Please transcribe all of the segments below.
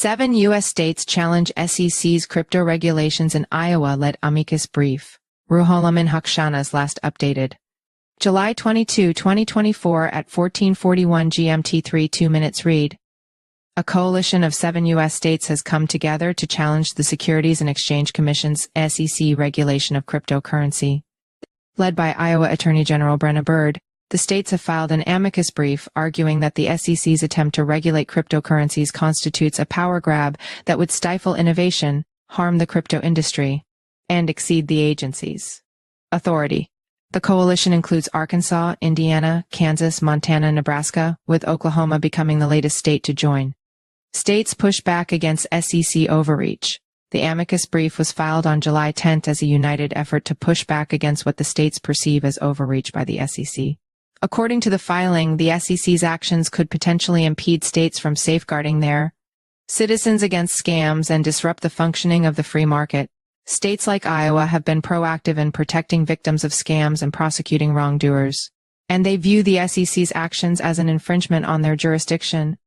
7 U.S. states challenge SEC's crypto regulations in Iowa led amicus brief. Ruholamin Haqshanas last updated. July 22, 2024 at 14:41 GMT 2 minutes read. A coalition of 7 U.S. states has come together to challenge the Securities and Exchange Commission's SEC regulation of cryptocurrency. Led by Iowa Attorney General Brenna, the states have filed an amicus brief arguing that the SEC's attempt to regulate cryptocurrencies constitutes a power grab that would stifle innovation, harm the crypto industry, and exceed the agency's authority. The coalition includes Arkansas, Indiana, Kansas, Montana, Nebraska, with Oklahoma becoming the latest state to join. States push back against SEC overreach. The amicus brief was filed on July 10 as a united effort to push back against what the states perceive as overreach by the SEC. According to the filing, the SEC's actions could potentially impede states from safeguarding their citizens against scams and disrupt the functioning of the free market. States like Iowa have been proactive in protecting victims of scams and prosecuting wrongdoers, and they view the SEC's actions as an infringement on their jurisdiction.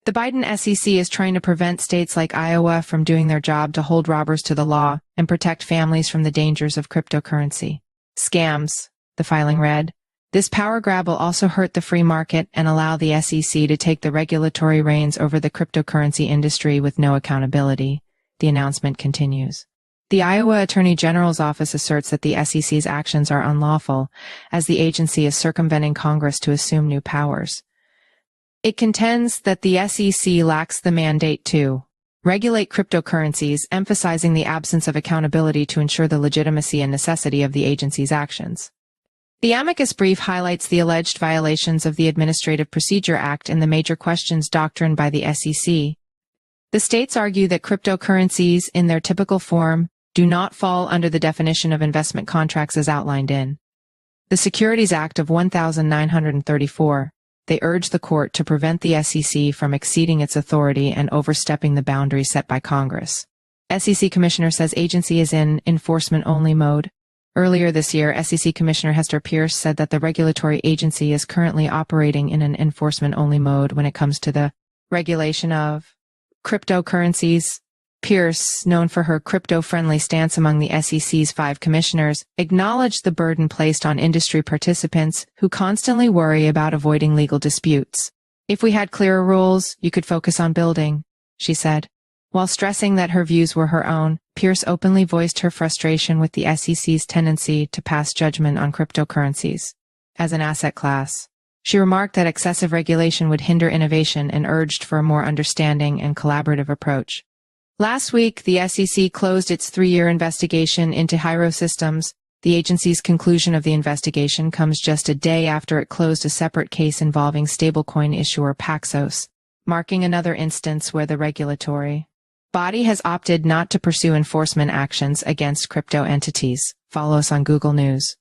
The Biden SEC is trying to prevent states like Iowa from doing their job to hold robbers to the law and protect families from the dangers of cryptocurrency scams, the filing read. This power grab will also hurt the free market and allow the SEC to take the regulatory reins over the cryptocurrency industry with no accountability, the announcement continues. The Iowa Attorney General's office asserts that the SEC's actions are unlawful, as the agency is circumventing Congress to assume new powers. It contends that the SEC lacks the mandate to regulate cryptocurrencies, emphasizing the absence of accountability to ensure the legitimacy and necessity of the agency's actions. The amicus brief highlights the alleged violations of the Administrative Procedure Act and the major questions doctrine by the SEC. The states argue that cryptocurrencies, in their typical form, do not fall under the definition of investment contracts as outlined in the Securities Act of 1934. They urge the court to prevent the SEC from exceeding its authority and overstepping the boundaries set by Congress. SEC Commissioner says agency is in enforcement-only mode. Earlier this year, SEC Commissioner Hester Pierce said that the regulatory agency is currently operating in an enforcement-only mode when it comes to the regulation of cryptocurrencies. Pierce, known for her crypto-friendly stance among the SEC's 5 commissioners, acknowledged the burden placed on industry participants who constantly worry about avoiding legal disputes. If we had clearer rules, you could focus on building, she said. While stressing that her views were her own, Pierce openly voiced her frustration with the SEC's tendency to pass judgment on cryptocurrencies as an asset class. She remarked that excessive regulation would hinder innovation and urged for a more understanding and collaborative approach. Last week, the SEC closed its 3-year investigation into Hyro Systems. The agency's conclusion of the investigation comes just a day after it closed a separate case involving stablecoin issuer Paxos, marking another instance where the regulatory body has opted not to pursue enforcement actions against crypto entities. Follow us on Google News.